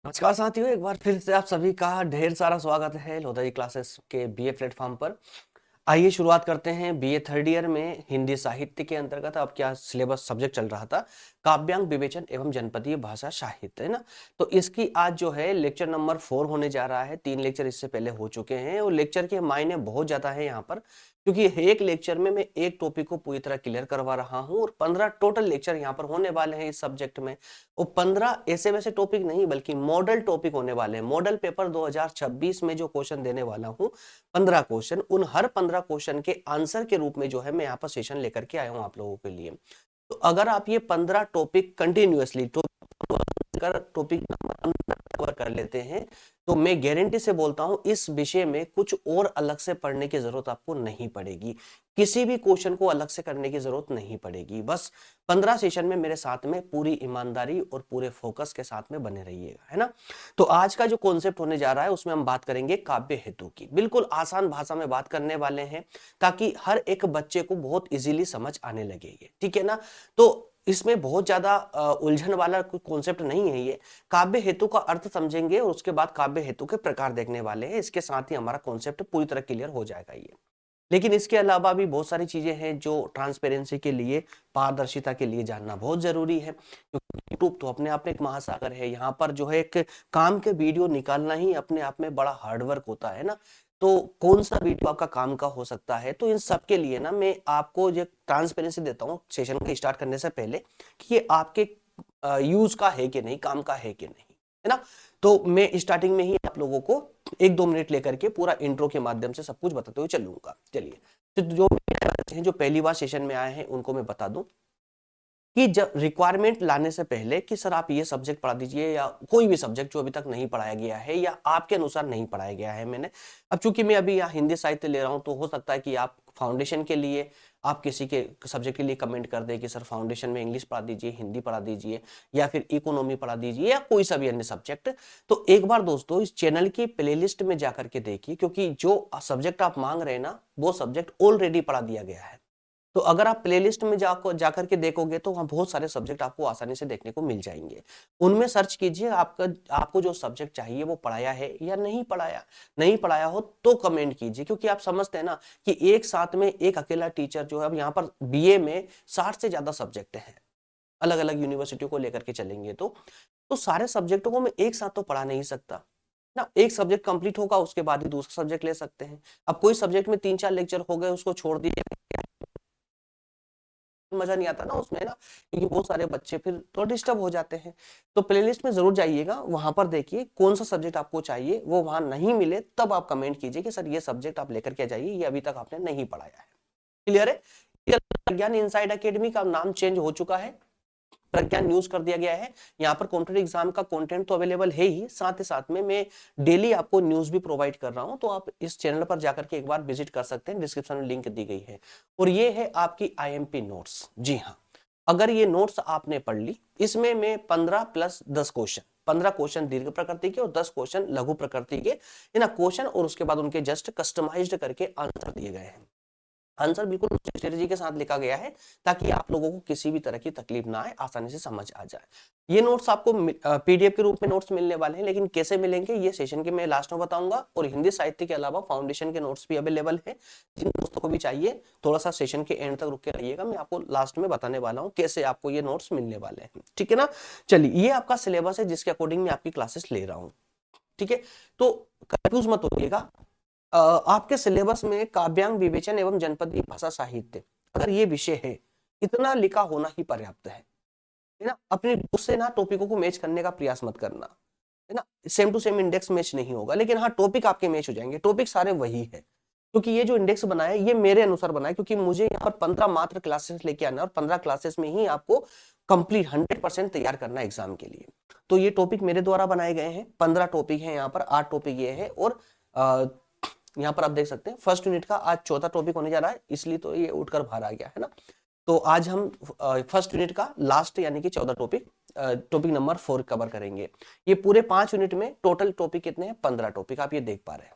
नमस्कार साथियों, एक बार फिर से आप सभी का ढेर सारा स्वागत है लोधाई क्लासेस के बीए प्लेटफॉर्म पर। आइए शुरुआत करते हैं। बीए थर्ड ईयर में हिंदी साहित्य के अंतर्गत अब क्या सिलेबस सब्जेक्ट चल रहा था, काव्यांग विवेचन एवं जनपदीय भाषा साहित्य, है ना। तो इसकी आज जो है लेक्चर नंबर 4 होने जा रहा है। 3 लेक्चर इससे पहले हो चुके हैं और लेक्चर के मायने बहुत ज्यादा है यहाँ पर, क्योंकि एक लेक्चर में मैं एक टॉपिक को पूरी तरह क्लियर करवा रहा हूँ और 15 टोटल लेक्चर यहाँ पर होने वाले हैं इस सब्जेक्ट में। और 15 ऐसे वैसे टॉपिक नहीं बल्कि मॉडल टॉपिक होने वाले हैं। मॉडल पेपर 2026 में जो क्वेश्चन देने वाला हूँ, 15 क्वेश्चन, उन हर 15 क्वेश्चन के आंसर के रूप में जो है मैं यहाँ पर सेशन लेकर के आया हूँ आप लोगों के लिए। तो अगर आप ये 15 टॉपिक कंटिन्यूअसली टॉपिक कवर कर लेते हैं तो मैं गारंटी से बोलता हूं इस विषय में कुछ और अलग से पढ़ने की जरूरत आपको नहीं पड़ेगी। किसी भी क्वेश्चन को अलग से करने की जरूरत नहीं पड़ेगी। बस 15 सेशन में मेरे साथ में पूरी ईमानदारी और पूरे फोकस के साथ में बने रहिएगा, है ना। तो आज का जो कॉन्सेप्ट होने जा रहा है उसमें हम बात करेंगे काव्य हेतु की। बिल्कुल आसान भाषा में बात करने वाले हैं ताकि हर एक बच्चे को बहुत इजीली समझ आने लगेगी, ठीक है ना। तो इसमें बहुत ज्यादा उलझन वाला कोई कॉन्सेप्ट नहीं है ये। काव्य हेतु का अर्थ समझेंगे और उसके बाद काव्य हेतु के प्रकार देखने वाले हैं। इसके साथ ही हमारा कॉन्सेप्ट पूरी तरह क्लियर हो जाएगा ये। लेकिन इसके अलावा भी बहुत सारी चीजें हैं जो ट्रांसपेरेंसी के लिए, पारदर्शिता के लिए जानना बहुत जरूरी है, क्योंकि यूट्यूब तो अपने आप में एक महासागर है। यहाँ पर जो है एक काम के वीडियो निकालना ही अपने आप में बड़ा हार्डवर्क होता है ना। तो कौन सा वीडियो आपका काम का हो सकता है, तो इन सब के लिए ना मैं आपको जो ट्रांसपेरेंसी देता हूँ सेशन को स्टार्ट करने से पहले कि ये आपके यूज का है कि नहीं, काम का है कि नहीं, है ना। तो मैं स्टार्टिंग में ही आप लोगों को 1-2 मिनट लेकर के पूरा इंट्रो के माध्यम से सब कुछ बताते हुए चलूंगा। चलिए, तो जो बच्चे हैं जो पहली बार सेशन में आए हैं उनको मैं बता दूं कि जब रिक्वायरमेंट लाने से पहले कि सर आप ये सब्जेक्ट पढ़ा दीजिए या कोई भी सब्जेक्ट जो अभी तक नहीं पढ़ाया गया है या आपके अनुसार नहीं पढ़ाया गया है मैंने। अब चूंकि मैं अभी यहाँ हिंदी साहित्य ले रहा हूँ तो हो सकता है कि आप फाउंडेशन के लिए आप किसी के सब्जेक्ट के लिए कमेंट कर दे कि सर फाउंडेशन में इंग्लिश पढ़ा दीजिए, हिंदी पढ़ा दीजिए या फिर इकोनॉमी पढ़ा दीजिए या कोई सा भी अन्य सब्जेक्ट। तो एक बार दोस्तों इस चैनल की प्लेलिस्ट में जाकर के देखिए, क्योंकि जो सब्जेक्ट आप मांग रहे हैं ना वो सब्जेक्ट ऑलरेडी पढ़ा दिया गया है। तो अगर आप प्लेलिस्ट में जाकर के देखोगे तो वहां बहुत सारे सब्जेक्ट आपको आसानी से देखने को मिल जाएंगे। उनमें सर्च कीजिए आपको जो सब्जेक्ट चाहिए वो पढ़ाया है या नहीं पढ़ाया। नहीं पढ़ाया हो तो कमेंट कीजिए, क्योंकि आप समझते हैं ना कि एक साथ में एक अकेला टीचर जो है, अब यहाँ पर बीए में 60 से ज्यादा सब्जेक्ट हैं, अलग अलग यूनिवर्सिटियों को लेकर के चलेंगे तो सारे सब्जेक्टों को मैं एक साथ तो पढ़ा नहीं सकता ना। एक सब्जेक्ट कंप्लीट होगा उसके बाद ही दूसरा सब्जेक्ट ले सकते हैं। अब कोई सब्जेक्ट में 3-4 लेक्चर हो गए उसको छोड़ दिए, मजा नहीं आता ना उसमें ना, क्योंकि बहुत सारे बच्चे फिर तो डिस्टर्ब हो जाते हैं। तो प्लेलिस्ट में जरूर जाइएगा, वहां पर देखिए कौन सा सब्जेक्ट आपको चाहिए। वो वहां नहीं मिले तब आप कमेंट कीजिए कि सर ये सब्जेक्ट आप लेकर के जाइए, ये अभी तक आपने नहीं पढ़ाया है। क्लियर है। प्रज्ञान इनसाइड एकेडमी का नाम चेंज हो चुका है, प्रज्ञान न्यूज कर दिया गया है। यहाँ पर कॉम्पिटेटिव एग्जाम का कंटेंट तो अवेलेबल है ही, साथ ही साथ में मैं डेली आपको न्यूज भी प्रोवाइड कर रहा हूँ। तो आप इस चैनल पर जाकर के एक बार विजिट कर सकते हैं, डिस्क्रिप्शन में लिंक दी गई है। और ये है आपकी आईएमपी नोट्स। जी हाँ, अगर ये नोट्स आपने पढ़ ली, इसमें मैं 15 + 10 क्वेश्चन, 15 क्वेश्चन दीर्घ प्रकृति के और 10 क्वेश्चन लघु प्रकृति के, है ना, क्वेश्चन, और उसके बाद उनके जस्ट कस्टमाइज्ड करके आंसर दिए गए हैं। आंसर बिल्कुल स्ट्रेटजी के साथ लिखा गया है ताकि आप लोगों को किसी भी तरह की तकलीफ ना आए, आसानी से समझ आ जाए। ये नोट्स आपको पीडीएफ के रूप में नोट्स मिलने वाले हैं, लेकिन कैसे मिलेंगे ये सेशन के मैं लास्ट में बताऊंगा। और हिंदी साहित्य के अलावा फाउंडेशन के नोट्स भी अवेलेबल है। जिन दोस्तों को भी चाहिए थोड़ा सा सेशन के एंड तक रुक के रहिएगा, मैं आपको लास्ट में बताने वाला हूँ कैसे आपको ये नोट्स मिलने वाले हैं, ठीक है ना। चलिए, ये आपका सिलेबस है जिसके अकॉर्डिंग मैं आपकी क्लासेस ले रहा हूँ, ठीक है। तो कंफ्यूज मत होइएगा। आपके सिलेबस में काव्यांग विवेचन एवं जनपदीय भाषा साहित्य, अगर ये विषय है, इतना लिखा होना ही पर्याप्त है ना। अपने बुक से ना टॉपिकों को मैच करने का प्रयास मत करना, है ना। Same to same index match नहीं होगा, लेकिन हाँ टॉपिक आपके मैच हो जाएंगे। टॉपिक सारे वही है, क्योंकि ये जो इंडेक्स बनाया है ये मेरे अनुसार बनाया है, क्योंकि मुझे यहाँ पर 15 मात्र क्लासेस लेके आना है और 15 क्लासेस में ही आपको कंप्लीट 100% तैयार करना है एग्जाम के लिए। तो ये टॉपिक मेरे द्वारा बनाए गए हैं। 15 टॉपिक है यहाँ पर, 8 टॉपिक ये है। और यहाँ पर आप देख सकते हैं फर्स्ट यूनिट का आज चौथा टॉपिक होने जा रहा है, इसलिए तो ये उठकर बाहर आ गया, है ना। तो आज हम फर्स्ट यूनिट का लास्ट यानी कि 14 टॉपिक नंबर 4 कवर करेंगे। ये पूरे 5 यूनिट में टोटल टॉपिक कितने हैं? 15 टॉपिक। आप ये देख पा रहे हैं,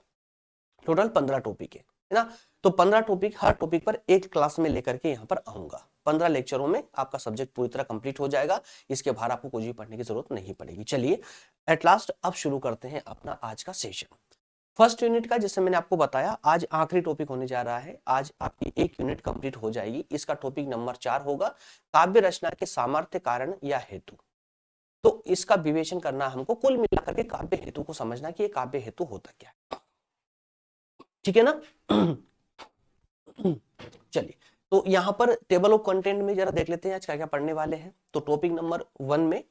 टोटल 15 टॉपिक है ना। तो 15 टॉपिक, हर टॉपिक पर एक क्लास में लेकर के यहाँ पर आऊंगा। 15 लेक्चरों में आपका सब्जेक्ट पूरी तरह कंप्लीट हो जाएगा। इसके बाहर आपको कुछ भी पढ़ने की जरूरत नहीं पड़ेगी। चलिए एट लास्ट अब शुरू करते हैं अपना आज का सेशन। फर्स्ट यूनिट का, जैसे मैंने आपको बताया, आज आखिरी टॉपिक होने जा रहा है। आज आपकी एक यूनिट कंप्लीट हो जाएगी। इसका टॉपिक नंबर 4 होगा, काव्य रचना के सामर्थ्य, कारण या हेतु। तो इसका विवेचन करना हमको, कुल मिलाकर के काव्य हेतु को समझना कि ये काव्य हेतु होता क्या है। ठीक है ना? चलिए, तो यहां पर टेबल ऑफ कंटेंट में जरा देख लेते हैं आज क्या क्या पढ़ने वाले हैं। तो टॉपिक नंबर 1 में,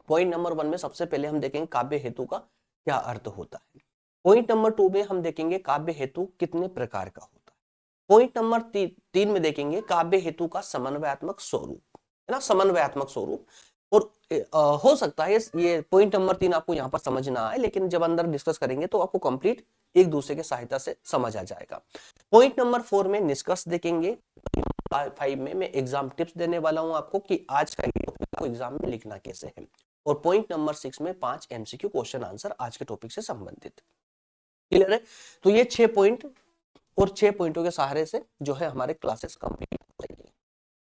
पॉइंट नंबर 1 में सबसे पहले हम देखेंगे काव्य हेतु का क्या अर्थ होता है। पॉइंट नंबर 2 में हम देखेंगे काव्य हेतु कितने प्रकार का होता है। पॉइंट नंबर 3 में देखेंगे काव्य हेतु का समन्वयात्मक स्वरूप, है ना, समन्वयात्मक स्वरूप। और हो सकता है ये पॉइंट नंबर 3 आपको यहाँ पर समझ ना आए, लेकिन जब अंदर डिस्कस करेंगे तो आपको कंप्लीट एक दूसरे के सहायता से समझ आ जाएगा। पॉइंट नंबर 4 में निष्कर्ष देखेंगे। 5 में मैं एग्जाम टिप्स देने वाला हूं आपको कि आज का टॉपिक एग्जाम में लिखना कैसे है। और पॉइंट नंबर 6 में 5 एमसीक्यू क्वेश्चन आंसर आज के टॉपिक से संबंधित। क्लियर है? तो ये 6 पॉइंट और 6 पॉइंटों के सहारे से जो है हमारे क्लासेस कंप्लीट हो जाएंगे।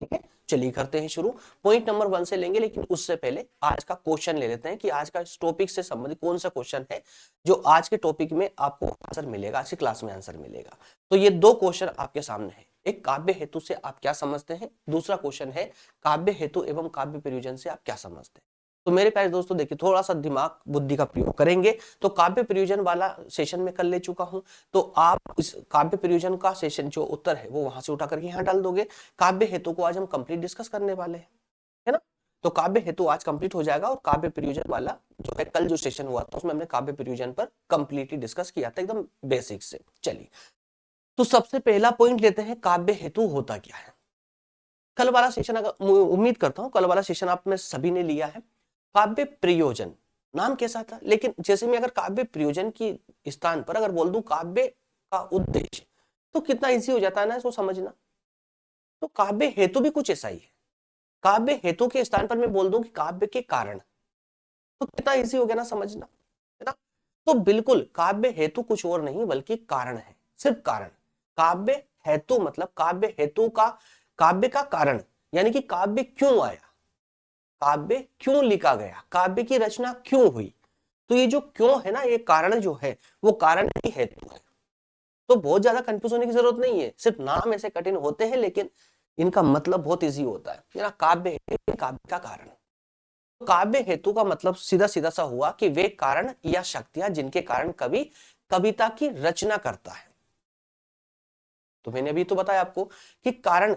ठीक है, चलिए करते हैं शुरू। पॉइंट नंबर 1 से लेंगे, लेकिन उससे पहले आज का क्वेश्चन ले लेते हैं कि आज का इस टॉपिक से संबंधित कौन सा क्वेश्चन है जो आज के टॉपिक में आपको आंसर मिलेगा, आज की क्लास में आंसर मिलेगा। तो ये 2 क्वेश्चन आपके सामने है। एक, काव्य हेतु से आप क्या समझते हैं। दूसरा क्वेश्चन है, काव्य हेतु एवं काव्य प्रयोजन से आप क्या समझते हैं। तो मेरे प्यारे दोस्तों देखिए, थोड़ा सा दिमाग बुद्धि का प्रयोग करेंगे। तो काव्य प्रयोजन वाला सेशन में कर ले चुका हूं, तो आप इस काव्य प्रयोजन का सेशन जो उत्तर है वो वहां से उठा करके यहाँ डाल दोगे। काव्य हेतु को आज हम कंप्लीट डिस्कस करने वाले हैं, है ना। तो काव्य हेतु आज कंप्लीट हो जाएगा। और काव्य प्रयोजन वाला जो है, कल जो सेशन हुआ था उसमें हमने काव्य प्रयोजन पर कंप्लीटली डिस्कस किया था, एकदम बेसिक से। चलिए, तो सबसे पहला पॉइंट लेते हैं, काव्य हेतु होता क्या है। कल वाला सेशन, अगर उम्मीद करता हूं कल वाला सेशन आप में सभी ने लिया है। काव्य प्रयोजन नाम कैसा था, लेकिन जैसे मैं अगर काव्य प्रयोजन की स्थान पर अगर बोल दूं काव्य का उद्देश्य, तो कितना इजी हो जाता है ना इसको समझना। तो काव्य हेतु भी कुछ ऐसा ही है। काव्य हेतु के स्थान पर मैं बोल दूं कि काव्य के कारण, तो कितना इजी हो गया ना समझना, है ना। तो बिल्कुल काव्य हेतु कुछ और नहीं बल्कि कारण है, सिर्फ कारण। काव्य हेतु मतलब काव्य हेतु का, काव्य का कारण, यानी कि काव्य क्यों आया, काव्य क्यों लिखा गया, काव्य की रचना क्यों हुई। तो ये जो क्यों है ना, ये कारण जो है वो कारण ही हेतु है। तो बहुत ज्यादा कंफ्यूज होने की जरूरत नहीं है, सिर्फ नाम ऐसे कठिन होते हैं लेकिन इनका मतलब बहुत इजी होता है ना। काव्य काव्य का कारण, तो काव्य हेतु का मतलब सीधा सीधा सा हुआ कि वे कारण या शक्तियां जिनके कारण कवि कविता की रचना करता है। तो मैंने अभी तो बताया आपको कि कारण,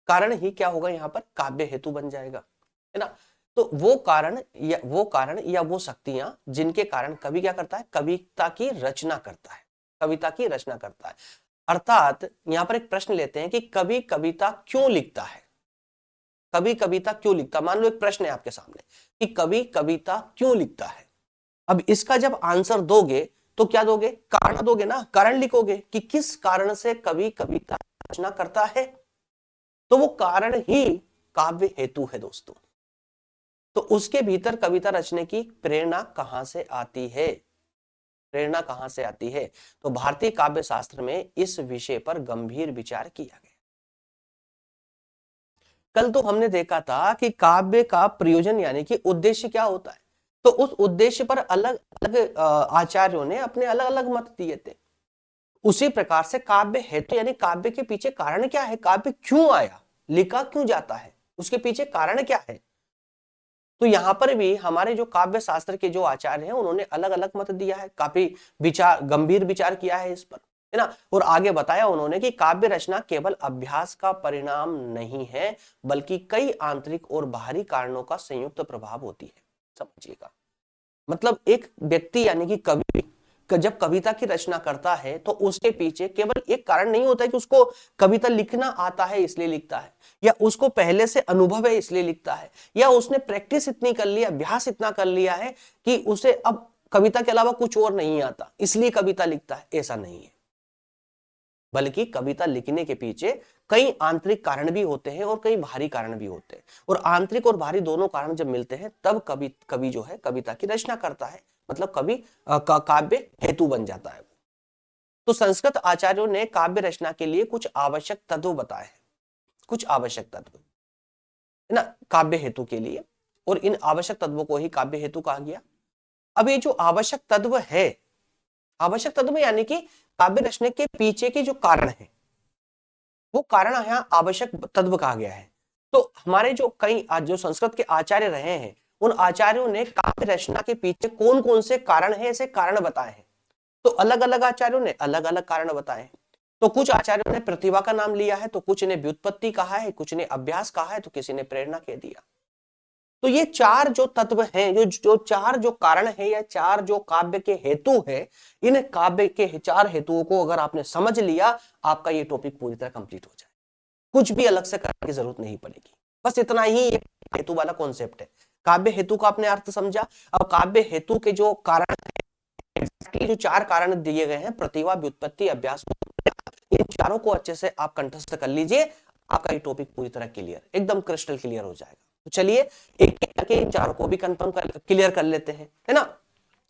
कारण ही क्या होगा यहाँ पर, काव्य हेतु बन जाएगा, है ना। तो वो कारण या वो शक्तियां जिनके कारण कवि क्या करता है, कविता की रचना करता है, कविता की रचना करता है। अर्थात यहां पर एक प्रश्न लेते हैं कि कवि कविता क्यों लिखता है। कवि कविता क्यों लिखता, मान लो एक प्रश्न है आपके सामने कि कवि कविता क्यों लिखता है। अब इसका जब आंसर दोगे तो क्या दोगे, कारण दोगे ना, कारण लिखोगे कि किस कारण से कवि कविता रचना करता है। तो वो कारण ही काव्य हेतु है दोस्तों। तो उसके भीतर कविता रचने की प्रेरणा कहां से आती है, प्रेरणा कहां से आती है। तो भारतीय काव्य शास्त्र में इस विषय पर गंभीर विचार किया गया। कल तो हमने देखा था कि काव्य का प्रयोजन यानी कि उद्देश्य क्या होता है। तो उस उद्देश्य पर अलग अलग आचार्यों ने अपने अलग अलग मत दिए थे। उसी प्रकार से काव्य हेतु यानी काव्य के पीछे कारण क्या है, काव्य क्यों आया, लिखा क्यों जाता है, उसके पीछे कारण क्या है। तो यहां पर भी हमारे जो काव्य शास्त्र के जो आचार्य हैं उन्होंने अलग अलग मत दिया है, काफी विचार, गंभीर विचार किया है इस पर, है ना। और आगे बताया उन्होंने कि काव्य रचना केवल अभ्यास का परिणाम नहीं है बल्कि कई आंतरिक और बाहरी कारणों का संयुक्त प्रभाव होती है। समझिएगा, मतलब एक व्यक्ति यानी कि कवि जब कविता की रचना करता है तो उसके पीछे केवल एक कारण नहीं होता है कि उसको कविता लिखना आता है इसलिए लिखता है, या उसको पहले से अनुभव है इसलिए लिखता है, या उसने प्रैक्टिस इतनी कर लिया, अभ्यास इतना कर लिया है कि उसे अब कविता के अलावा कुछ और नहीं आता इसलिए कविता लिखता है। ऐसा नहीं है, बल्कि कविता लिखने के पीछे कई आंतरिक कारण भी होते हैं और कई बाहरी कारण भी होते हैं। और आंतरिक और बाहरी दोनों कारण जब मिलते हैं तब कवि जो है कविता की रचना करता है, मतलब कवि काव्य हेतु बन जाता है। तो संस्कृत आचार्यों ने काव्य रचना के लिए कुछ आवश्यक तत्व बताए हैं, कुछ आवश्यक तत्व है ना काव्य हेतु के लिए, और इन आवश्यक तत्वों को ही काव्य हेतु कहा गया। अब ये जो आवश्यक तत्व है, आवश्यक तत्व यानी कि काव्य रचना के पीछे के जो कारण है, वो कारण यहाँ आवश्यक तत्व कहा गया है। तो हमारे जो कई जो संस्कृत के आचार्य रहे हैं, उन आचार्यों ने काव्य रचना के पीछे कौन कौन से कारण है, ऐसे कारण बताए हैं। तो अलग अलग आचार्यों ने अलग अलग कारण बताए हैं। तो कुछ आचार्यों ने प्रतिभा का नाम लिया है, तो कुछ ने व्युत्पत्ति कहा है, कुछ ने अभ्यास कहा है, तो किसी ने प्रेरणा कह दिया। तो ये चार जो तत्व हैं, जो चार जो कारण है या चार जो काव्य के हेतु है, इन काव्य के चार हेतुओं को अगर आपने समझ लिया, आपका ये टॉपिक पूरी तरह कंप्लीट हो जाए, कुछ भी अलग से करने की जरूरत नहीं पड़ेगी। बस इतना ही एक हेतु वाला कॉन्सेप्ट है। काव्य हेतु का आपने अर्थ समझा। अब काव्य हेतु के जो कारण है, जो चार कारण दिए गए हैं, प्रतिभा, व्युत्पत्ति, अभ्यास, इन चारों को अच्छे से आप कंठस्थ कर लीजिए, आपका ये टॉपिक पूरी तरह क्लियर, एकदम क्रिस्टल क्लियर हो जाएगा। तो चलिए एक एक करके इन चारों को भी कंफर्म क्लियर कर लेते हैं, है ना।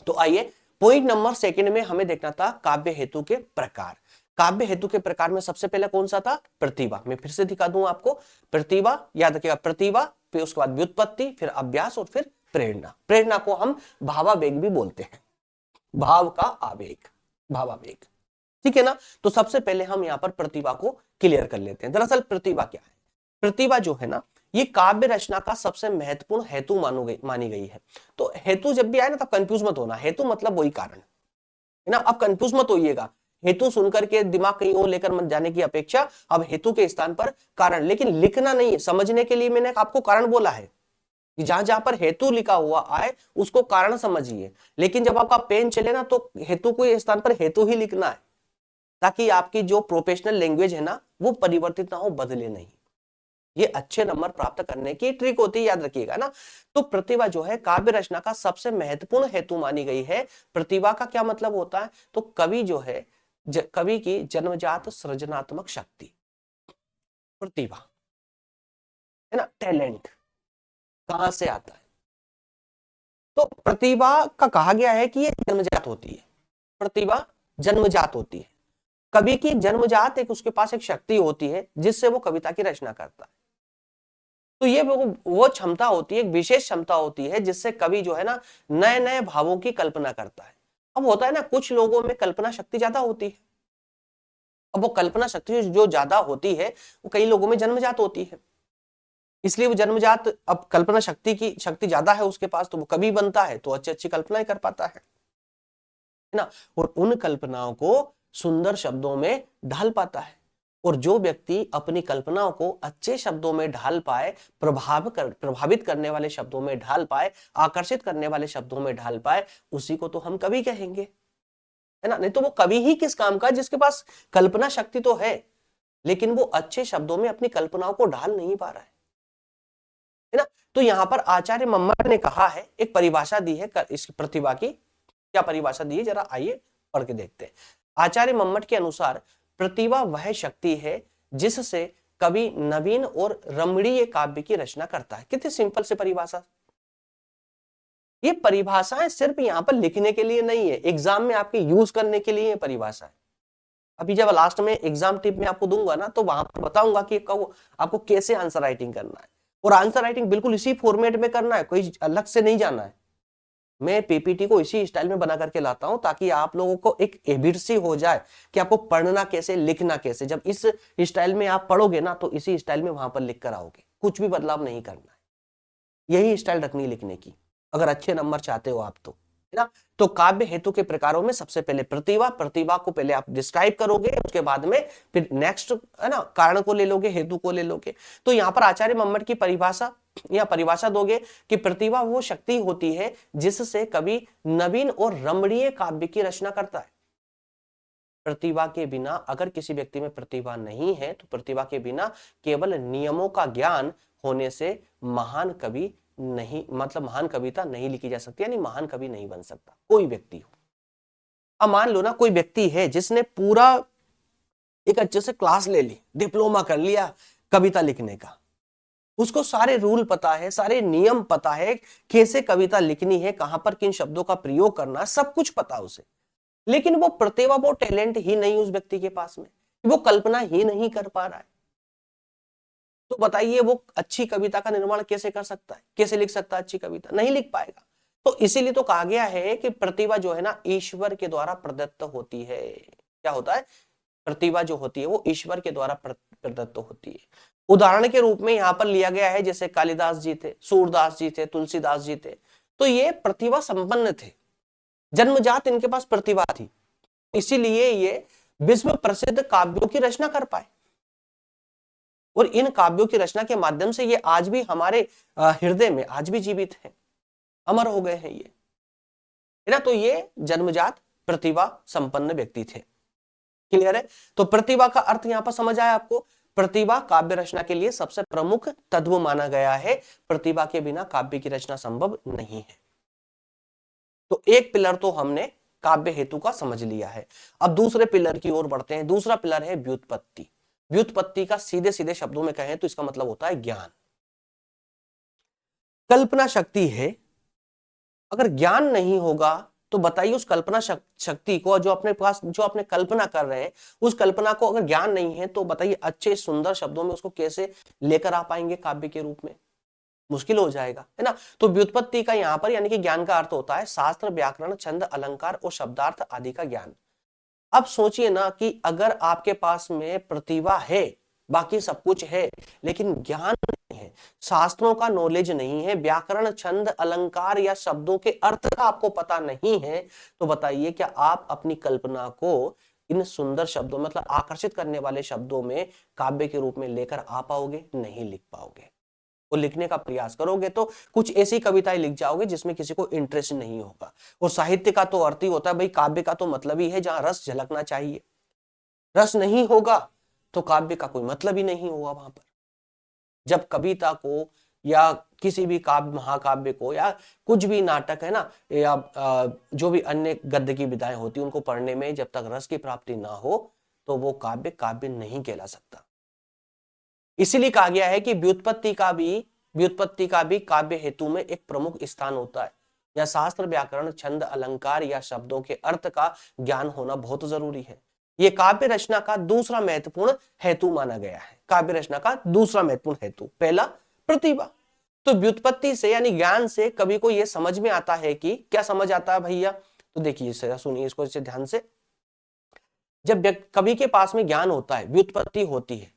तो आइए पॉइंट नंबर सेकंड में हमें देखना था काव्य हेतु के प्रकार। काव्य हेतु के प्रकार में सबसे पहले कौन सा था? प्रतिभा। मैं फिर से दिखा दूं आपको, प्रतिभा याद रखिएगा, प्रतिभा, फिर उसके बाद व्युत्पत्ति, फिर अभ्यास और फिर प्रेरणा। प्रेरणा को हम भावावेग भी बोलते हैं, भाव का आवेग, भावावेग, ठीक है ना। तो सबसे पहले हम यहाँ पर प्रतिभा को क्लियर कर लेते हैं। दरअसल प्रतिभा क्या है? प्रतिभा जो है ना, ये काव्य रचना का सबसे महत्वपूर्ण हेतु मानी गई है। तो हेतु जब भी आए ना, तब कंफ्यूज मत होना, हेतु मतलब वही कारण है ना। अब कंफ्यूज मत होइएगा, हेतु सुनकर के दिमाग कहीं और लेकर मत जाने की अपेक्षा अब हेतु के स्थान पर कारण, लेकिन लिखना नहीं है। समझने के लिए मैंने आपको कारण बोला है कि जहां जहां पर हेतु लिखा हुआ आए उसको कारण समझिए, लेकिन जब आपका पेन चले ना, तो हेतु के स्थान पर हेतु ही लिखना है, ताकि आपकी जो प्रोफेशनल लैंग्वेज है ना, वो परिवर्तित ना हो, बदले नहीं। ये अच्छे नंबर प्राप्त करने की ट्रिक होती है, याद रखिएगा ना। तो प्रतिभा जो है काव्य रचना का सबसे महत्वपूर्ण हेतु मानी गई है। प्रतिभा का क्या मतलब होता है? तो कवि जो है, कवि की जन्मजात सृजनात्मक शक्ति, प्रतिभा है ना, टैलेंट कहां से आता है? तो प्रतिभा का कहा गया है कि ये जन्मजात होती है, प्रतिभा जन्मजात होती है। कवि की जन्मजात एक उसके पास एक शक्ति होती है जिससे वो कविता की रचना करता है। तो ये वो क्षमता होती है, एक विशेष क्षमता होती है जिससे कवि जो है ना, नए नए भावों की कल्पना करता है। अब होता है ना, कुछ लोगों में कल्पना शक्ति ज्यादा होती है। अब वो कल्पना शक्ति जो ज्यादा होती है, वो कई लोगों में जन्मजात होती है, इसलिए वो जन्मजात, अब कल्पना शक्ति की शक्ति ज्यादा है उसके पास, तो वो कवि बनता है, तो अच्छी अच्छी कल्पनाएं कर पाता है ना। और उन कल्पनाओं को सुंदर शब्दों में ढाल पाता है। और जो व्यक्ति अपनी कल्पनाओं को अच्छे शब्दों में ढाल पाए, प्रभावित करने वाले शब्दों में ढाल पाए, आकर्षित करने वाले शब्दों में ढाल पाए, उसी को तो हम कवि कहेंगे, है ना। नहीं तो वो कवि ही किस काम का, जिसके पास कल्पना शक्ति तो है, लेकिन वो अच्छे शब्दों में अपनी कल्पनाओं को ढाल नहीं पा रहा है ना। तो यहां पर आचार्य मम्मट ने कहा है, एक परिभाषा दी है इस प्रतिभा की। क्या परिभाषा दी है, जरा आइए पढ़ के देखते हैं। आचार्य मम्मट के अनुसार प्रतिभा वह शक्ति है जिससे कवि नवीन और रमणीय काव्य की रचना करता है। कितनी सिंपल से परिभाषा। ये परिभाषाएं सिर्फ यहां पर लिखने के लिए नहीं है, एग्जाम में आपके यूज करने के लिए परिभाषा है। अभी जब लास्ट में एग्जाम टिप में आपको दूंगा ना, तो वहां पर बताऊंगा कि आपको कैसे आंसर राइटिंग करना है, और आंसर राइटिंग बिल्कुल इसी फॉर्मेट में करना है, कोई अलग से नहीं जाना है। मैं पीपीटी को इसी स्टाइल में बना करके लाता हूं, ताकि आप लोगों को एक हैबिट सी हो जाए कि आपको पढ़ना कैसे, लिखना कैसे। जब इस स्टाइल में आप पढ़ोगे ना, तो इसी स्टाइल में वहां पर लिख कर आओगे, कुछ भी बदलाव नहीं करना है, यही स्टाइल रखनी है लिखने की, अगर अच्छे नंबर चाहते हो आप तो, है ना। तो काव्य हेतु के प्रकारों में सबसे पहले प्रतिभा, प्रतिभा को पहले आप डिस्क्राइब करोगे, उसके बाद में फिर नेक्स्ट, है ना, कारण को ले लोगे, हेतु को ले लोगे। तो यहाँ पर आचार्य मम्मट की परिभाषा दोगे कि प्रतिभा वो शक्ति होती है जिससे कवि नवीन और रमणीय काव्य की रचना करता है। प्रतिभा के बिना, अगर किसी व्यक्ति में प्रतिभा नहीं है, तो प्रतिभा के बिना केवल नियमों का ज्ञान होने से महान कवि नहीं, मतलब महान कविता नहीं लिखी जा सकती, यानी महान कवि नहीं बन सकता कोई व्यक्ति हो। अब मान लो ना, कोई व्यक्ति है जिसने पूरा एक अच्छे से क्लास ले ली, डिप्लोमा कर लिया कविता लिखने का, उसको सारे रूल पता है, सारे नियम पता है, कैसे कविता लिखनी है, कहां पर किन शब्दों का प्रयोग करना है, सब कुछ पता उसे, लेकिन वो प्रतिभा, वो टैलेंट ही नहीं उस व्यक्ति के पास में, वो कल्पना ही नहीं कर पा रहा है। तो बताइए वो अच्छी कविता का निर्माण कैसे कर सकता है, कैसे लिख सकता है अच्छी कविता? नहीं लिख पाएगा। तो इसीलिए तो कहा गया है कि प्रतिभा जो है ना ईश्वर के द्वारा प्रदत्त होती है। क्या होता है? प्रतिभा जो होती है वो ईश्वर के द्वारा प्रदत्त होती है। उदाहरण के रूप में यहां पर लिया गया है, जैसे कालिदास जी थे, सूरदास जी थे, तुलसीदास जी थे, तो ये प्रतिभा संपन्न थे, जन्मजात इनके पास प्रतिभा थी, इसीलिए ये विश्व प्रसिद्ध काव्यों की रचना कर पाए। और इन काव्यों की रचना के माध्यम से ये आज भी हमारे हृदय में आज भी जीवित हैं, अमर हो गए हैं ये, है ना। तो ये जन्मजात प्रतिभा संपन्न व्यक्ति थे। क्लियर है? तो प्रतिभा का अर्थ यहां पर समझ आया आपको? प्रतिभा काव्य रचना के लिए सबसे प्रमुख तत्व माना गया है। प्रतिभा के बिना काव्य की रचना संभव नहीं है। तो एक पिलर तो हमने काव्य हेतु का समझ लिया है। अब दूसरे पिलर की ओर बढ़ते हैं। दूसरा पिलर है व्युत्पत्ति। व्युत्पत्ति का सीधे सीधे शब्दों में कहें तो इसका मतलब होता है ज्ञान। कल्पना शक्ति है, अगर ज्ञान नहीं होगा तो बताइए उस कल्पना शक्ति को, जो अपने पास जो अपने कल्पना कर रहे हैं, उस कल्पना को अगर ज्ञान नहीं है तो बताइए अच्छे सुंदर शब्दों में उसको कैसे लेकर आ पाएंगे काव्य के रूप में? मुश्किल हो जाएगा, है ना। तो व्युत्पत्ति का यहाँ पर यानी कि ज्ञान का अर्थ होता है शास्त्र, व्याकरण, छंद, अलंकार और शब्दार्थ आदि का ज्ञान। अब सोचिए ना कि अगर आपके पास में प्रतिभा है, बाकी सब कुछ है, लेकिन ज्ञान नहीं है, शास्त्रों का नॉलेज नहीं है, व्याकरण, छंद, अलंकार या शब्दों के अर्थ का आपको पता नहीं है, तो बताइए क्या आप अपनी कल्पना को इन सुंदर शब्दों मतलब आकर्षित करने वाले शब्दों में काव्य के रूप में लेकर आ पाओगे? नहीं लिख पाओगे। वो लिखने का प्रयास करोगे तो कुछ ऐसी कविताएं लिख जाओगे जिसमें किसी को इंटरेस्ट नहीं होगा। और साहित्य का तो अर्थ ही होता है भाई, काव्य का तो मतलब ही है जहां रस झलकना चाहिए। रस नहीं होगा तो काव्य का कोई मतलब ही नहीं होगा वहां पर। जब कविता को या किसी भी काव्य, महाकाव्य को या कुछ भी नाटक है ना, या जो भी अन्य गद्य की विधाएं होती उनको पढ़ने में जब तक रस की प्राप्ति ना हो तो वो काव्य काव्य नहीं कहला सकता। इसीलिए कहा गया है कि व्युत्पत्ति का भी काव्य हेतु में एक प्रमुख स्थान होता है। या शास्त्र, व्याकरण, छंद, अलंकार या शब्दों के अर्थ का ज्ञान होना बहुत जरूरी है। यह काव्य रचना का दूसरा महत्वपूर्ण हेतु माना गया है। काव्य रचना का दूसरा महत्वपूर्ण हेतु, पहला प्रतिभा। तो व्युत्पत्ति से यानी ज्ञान से कवि को यह समझ में आता है कि क्या समझ आता है भैया? तो देखिए सुनिए इसको इसे ध्यान से। जब कवि के पास में ज्ञान होता है, व्युत्पत्ति होती है,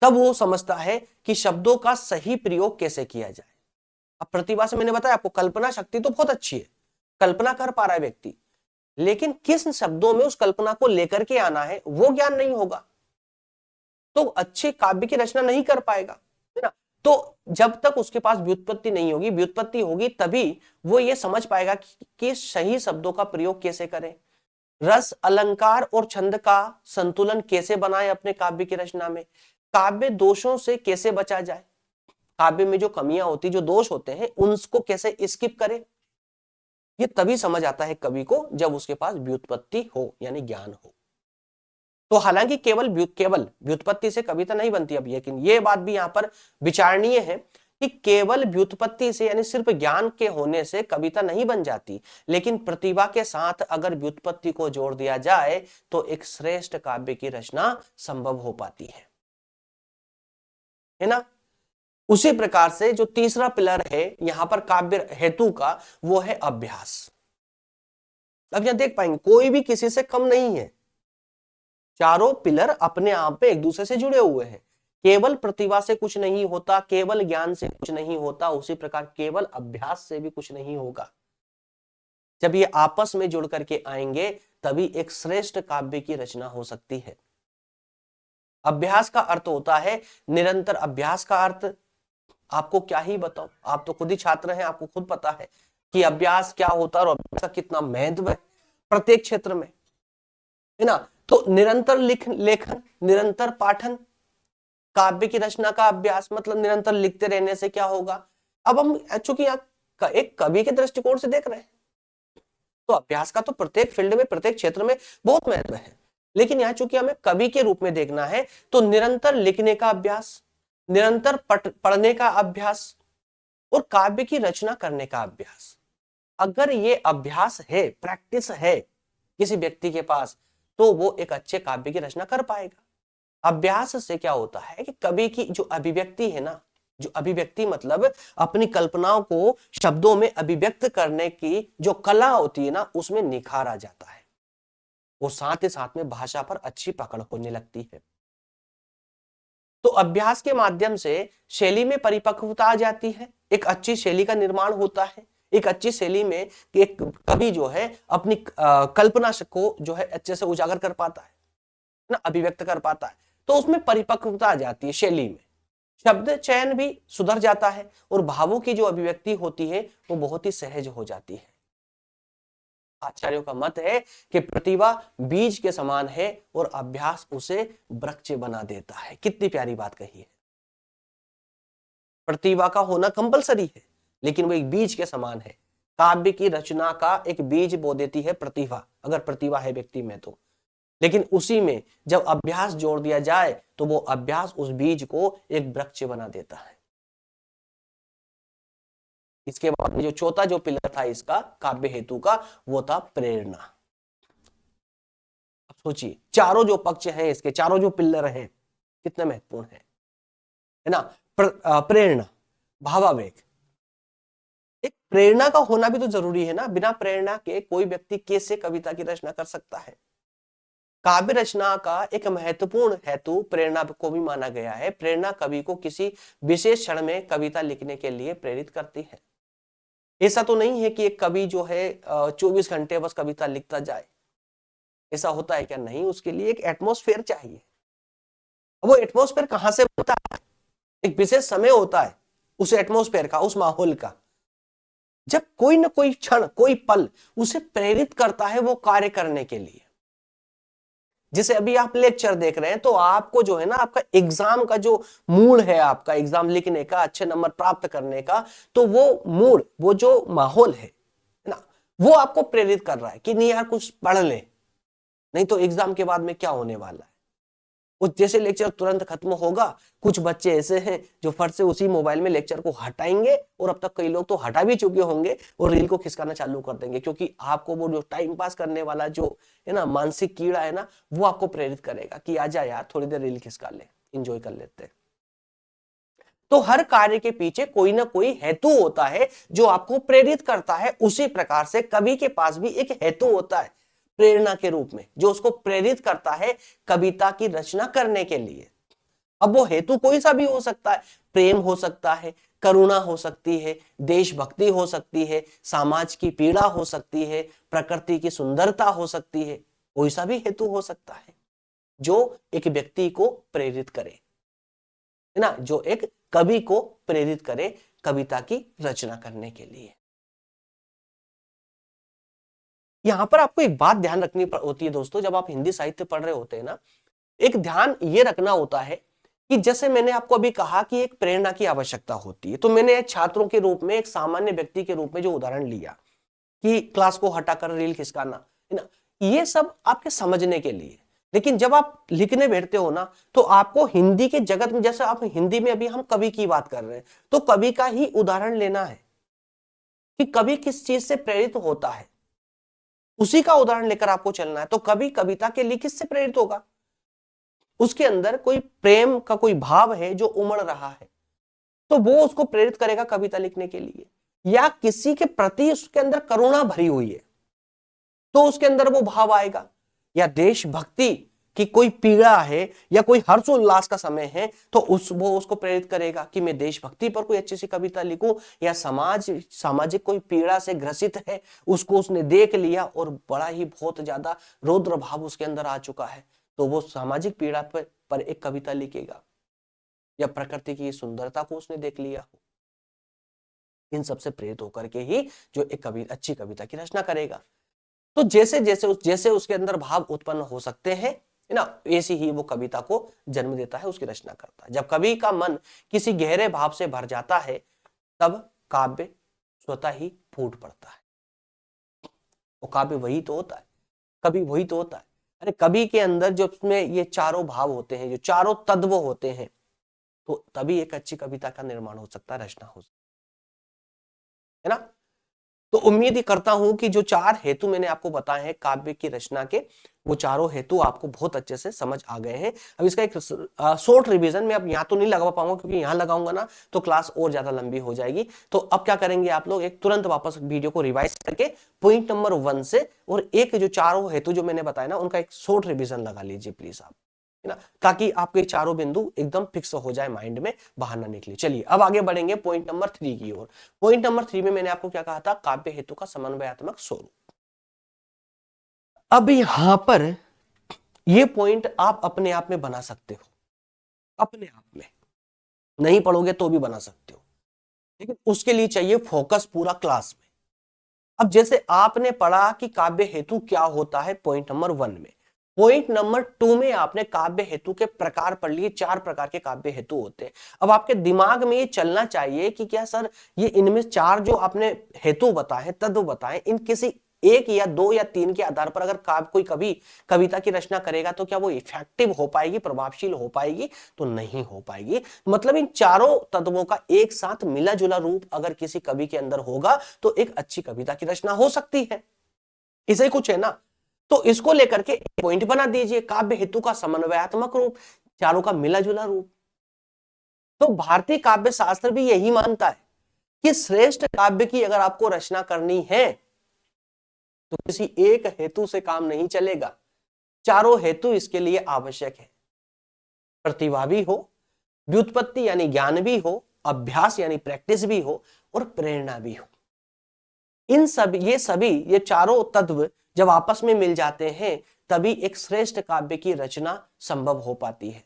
तब वो समझता है कि शब्दों का सही प्रयोग कैसे किया जाए। अब प्रतिभा से मैंने बताया आपको, कल्पना शक्ति तो बहुत अच्छी है, कल्पना कर पा रहा है व्यक्ति, लेकिन किस शब्दों में उस कल्पना को लेकर के आना है वो ज्ञान नहीं होगा तो अच्छे काव्य की रचना नहीं कर पाएगा, है ना। तो जब तक उसके पास व्युत्पत्ति नहीं होगी, व्युत्पत्ति होगी तभी वो ये समझ पाएगा कि सही शब्दों का प्रयोग कैसे करें, रस, अलंकार और छंद का संतुलन कैसे बनाए अपने काव्य की रचना में, काव्य दोषों से कैसे बचा जाए, काव्य में जो कमियां होती, जो दोष होते हैं उनको कैसे स्किप करें। ये तभी समझ आता है कवि को जब उसके पास व्युत्पत्ति हो यानी ज्ञान हो। तो हालांकि केवल व्युत्पत्ति से कविता नहीं बनती अब, लेकिन ये बात भी यहां पर विचारणीय है कि केवल व्युत्पत्ति से यानी सिर्फ ज्ञान के होने से कविता नहीं बन जाती, लेकिन प्रतिभा के साथ अगर व्युत्पत्ति को जोड़ दिया जाए तो एक श्रेष्ठ काव्य की रचना संभव हो पाती है ना। उसी प्रकार से जो तीसरा पिलर है यहां पर काव्य हेतु का, वो है अभ्यास। अब यहां देख पाएंगे कोई भी किसी से कम नहीं है, चारों पिलर अपने आप में एक दूसरे से जुड़े हुए हैं। केवल प्रतिभा से कुछ नहीं होता, केवल ज्ञान से कुछ नहीं होता, उसी प्रकार केवल अभ्यास से भी कुछ नहीं होगा। जब ये आपस में जुड़ करके आएंगे तभी एक श्रेष्ठ काव्य की रचना हो सकती है। अभ्यास का अर्थ होता है निरंतर। अभ्यास का अर्थ आपको क्या ही बताऊं, आप तो खुद ही छात्र हैं, आपको खुद पता है कि अभ्यास क्या होता है और अभ्यास का कितना महत्व है प्रत्येक क्षेत्र में, है ना। तो निरंतर लेखन, निरंतर पाठन, काव्य की रचना का अभ्यास मतलब निरंतर लिखते रहने से क्या होगा। अब हम चूंकि यहाँ एक कवि के दृष्टिकोण से देख रहे हैं तो अभ्यास का तो प्रत्येक फील्ड में, प्रत्येक क्षेत्र में बहुत महत्व है, लेकिन यहाँ चूंकि हमें कवि के रूप में देखना है तो निरंतर लिखने का अभ्यास, निरंतर पढ़ने का अभ्यास और काव्य की रचना करने का अभ्यास। अगर ये अभ्यास है, प्रैक्टिस है, किसी व्यक्ति के पास, तो वो एक अच्छे काव्य की रचना कर पाएगा। अभ्यास से क्या होता है कि कवि की जो अभिव्यक्ति है ना, जो अभिव्यक्ति मतलब अपनी कल्पनाओं को शब्दों में अभिव्यक्त करने की जो कला होती है ना, उसमें निखार आ जाता है। वो साथ ही साथ में भाषा पर अच्छी पकड़ होने लगती है। तो अभ्यास के माध्यम से शैली में परिपक्वता आ जाती है, एक अच्छी शैली का निर्माण होता है। एक अच्छी शैली में एक कवि जो है अपनी कल्पना को जो है अच्छे से उजागर कर पाता है ना, अभिव्यक्त कर पाता है। तो उसमें परिपक्वता आ जाती है शैली में, शब्द चयन भी सुधर जाता है और भावों की जो अभिव्यक्ति होती है वो बहुत ही सहज हो जाती है। आचार्यों का मत है कि प्रतिभा बीज के समान है और अभ्यास उसे वृक्ष बना देता है। कितनी प्यारी बात कही है। प्रतिभा का होना कंपलसरी है, लेकिन वो एक बीज के समान है। काव्य की रचना का एक बीज बो देती है प्रतिभा, अगर प्रतिभा है व्यक्ति में तो। लेकिन उसी में जब अभ्यास जोड़ दिया जाए तो वो अभ्यास उस बीज को एक वृक्ष बना देता है। इसके बाद में जो चौथा जो पिलर था इसका काव्य हेतु का, वो था प्रेरणा। अब सोचिए चारों जो पक्ष हैं इसके, चारों जो पिलर हैं कितने महत्वपूर्ण है ना। प्रेरणा, भावावेग, एक प्रेरणा का होना भी तो जरूरी है ना। बिना प्रेरणा के कोई व्यक्ति कैसे कविता की रचना कर सकता है। काव्य रचना का एक महत्वपूर्ण हेतु प्रेरणा को भी माना गया है। प्रेरणा कवि को किसी विशेष क्षण में कविता लिखने के लिए प्रेरित करती है। ऐसा तो नहीं है कि एक कवि जो है 24 घंटे बस कविता लिखता जाए, ऐसा होता है क्या? नहीं, उसके लिए एक एटमॉस्फेयर चाहिए। वो एटमॉस्फेयर कहां से बनता है? एक विशेष समय होता है उस एटमॉस्फेयर का, उस माहौल का, जब कोई ना कोई क्षण, कोई पल उसे प्रेरित करता है वो कार्य करने के लिए। जैसे अभी आप लेक्चर देख रहे हैं तो आपको जो है ना, आपका एग्जाम का जो मूड है, आपका एग्जाम लिखने का, अच्छे नंबर प्राप्त करने का, तो वो मूड, वो जो माहौल है ना, वो आपको प्रेरित कर रहा है कि नहीं यार कुछ पढ़ ले, नहीं तो एग्जाम के बाद में क्या होने वाला है। वो जैसे लेक्चर तुरंत खत्म होगा, कुछ बच्चे ऐसे हैं जो फट से उसी मोबाइल में लेक्चर को हटाएंगे, और अब तक कई लोग तो हटा भी चुके होंगे और रील को खिसकाना चालू कर देंगे, क्योंकि आपको वो जो टाइम पास करने वाला जो है ना मानसिक कीड़ा है ना, वो आपको प्रेरित करेगा कि आजा यार थोड़ी देर रील खिसका ले, इंजॉय कर लेते हैं। तो हर कार्य के पीछे कोई ना कोई हेतु होता है जो आपको प्रेरित करता है। उसी प्रकार से कवि के पास भी एक हेतु होता है प्रेरणा के रूप में, जो उसको प्रेरित करता है कविता की रचना करने के लिए। अब वो हेतु कोई सा भी हो सकता है, प्रेम हो सकता है, करुणा हो सकती है, देशभक्ति हो सकती है, समाज की पीड़ा हो सकती है, प्रकृति की सुंदरता हो सकती है। कोई सा भी हेतु हो सकता है जो एक व्यक्ति को प्रेरित करे, है ना, जो एक कवि को प्रेरित करे कविता की रचना करने के लिए। यहां पर आपको एक बात ध्यान रखनी होती है दोस्तों, जब आप हिंदी साहित्य पढ़ रहे होते हैं ना, एक ध्यान ये रखना होता है कि जैसे मैंने आपको अभी कहा कि एक प्रेरणा की आवश्यकता होती है, तो मैंने छात्रों के रूप में, एक सामान्य व्यक्ति के रूप में जो उदाहरण लिया कि क्लास को हटाकर रील खिसकाना, है ना, ये सब आपके समझने के लिए। लेकिन जब आप लिखने बैठते हो ना, तो आपको हिंदी के जगत में, जैसे आप हिंदी में अभी हम कवि की बात कर रहे हैं, तो कवि का ही उदाहरण लेना है कि कवि किस चीज से प्रेरित होता है, उसी का उदाहरण लेकर आपको चलना है। तो कवि कविता के लिए किससे प्रेरित होगा? उसके अंदर कोई प्रेम का कोई भाव है जो उमड़ रहा है, तो वो उसको प्रेरित करेगा कविता लिखने के लिए। या किसी के प्रति उसके अंदर करुणा भरी हुई है तो उसके अंदर वो भाव आएगा। या देशभक्ति की कोई पीड़ा है या कोई हर्षोल्लास का समय है तो वो उसको प्रेरित करेगा कि मैं देशभक्ति पर कोई अच्छी सी कविता लिखूं। या सामाजिक कोई पीड़ा से ग्रसित है, उसको उसने देख लिया और बड़ा ही बहुत ज्यादा रौद्र भाव उसके अंदर आ चुका है, तो वो सामाजिक पीड़ा पर एक कविता लिखेगा। या प्रकृति की सुंदरता को उसने देख लिया हो, इन सबसे प्रेरित होकर के ही जो एक अच्छी कविता की रचना करेगा। तो जैसे उसके अंदर भाव उत्पन्न हो सकते हैं, है ना, ऐसी ही वो कविता को जन्म देता है, उसकी रचना करता है। जब कवि का मन किसी गहरे भाव से भर जाता है तब काव्य स्वतः ही फूट पड़ता है। वो काव्य वही तो होता है, कवि वही तो होता है। अरे कवि के अंदर जो उसमें ये चारों भाव होते हैं, जो चारों तत्व होते हैं, तो तभी एक अच्छी कविता का निर्माण हो सकता है, रचना हो सकता है ना। तो उम्मीद ही करता हूं कि जो 4 हेतु मैंने आपको बताए हैं काव्य की रचना के, वो चारों हेतु आपको बहुत अच्छे से समझ आ गए हैं। अब इसका एक शॉर्ट रिवीजन मैं अब यहाँ तो नहीं लगा पाऊंगा, क्योंकि यहाँ लगाऊंगा ना तो क्लास और ज्यादा लंबी हो जाएगी। तो अब क्या करेंगे आप लोग, एक तुरंत वापस वीडियो को रिवाइज करके पॉइंट नंबर 1 से और एक जो चारों हेतु जो मैंने बताया ना, उनका एक शॉर्ट रिवीजन लगा लीजिए प्लीज आप, है ना, ताकि आपके चारों बिंदु एकदम फिक्स हो जाए माइंड में, बाहर ना निकले। चलिए अब आगे बढ़ेंगे पॉइंट नंबर 3 की ओर। पॉइंट नंबर 3 में मैंने आपको क्या कहा था, काव्य हेतु का समन्वयात्मक स्वरूप। अब यहां पर ये पॉइंट आप अपने आप में बना सकते हो, अपने आप में नहीं पढ़ोगे तो भी बना सकते हो, लेकिन उसके लिए चाहिए फोकस पूरा क्लास में। अब जैसे आपने पढ़ा कि काव्य हेतु क्या होता है पॉइंट नंबर 1 में, पॉइंट नंबर 2 में आपने काव्य हेतु के प्रकार पढ़ लिए, 4 प्रकार के काव्य हेतु होते हैं। अब आपके दिमाग में ये चलना चाहिए कि क्या सर ये इनमें 4 जो आपने हेतु बताए, तत्व बताए, इन किसी 1 या 2 या 3 के आधार पर अगर कोई कवि कविता की रचना करेगा तो क्या वो इफेक्टिव हो पाएगी, प्रभावशील हो पाएगी? तो नहीं हो पाएगी। मतलब इन चारों तत्वों का एक साथ मिला जुला रूप अगर किसी कवि के अंदर होगा तो एक अच्छी कविता की रचना हो सकती है। इसे कुछ है ना, तो इसको लेकर के पॉइंट बना दीजिए, काव्य हेतु का समन्वयात्मक रूप, चारों का मिला जुला रूप। तो भारतीय काव्य शास्त्र भी यही मानता है कि श्रेष्ठ काव्य की अगर आपको रचना करनी है तो किसी एक हेतु से काम नहीं चलेगा, चारों हेतु इसके लिए आवश्यक है। प्रतिभा भी हो, व्युत्पत्ति यानी ज्ञान भी हो, अभ्यास यानी प्रैक्टिस भी हो, और प्रेरणा भी हो। इन सब ये चारों तत्व जब आपस में मिल जाते हैं तभी एक श्रेष्ठ काव्य की रचना संभव हो पाती है।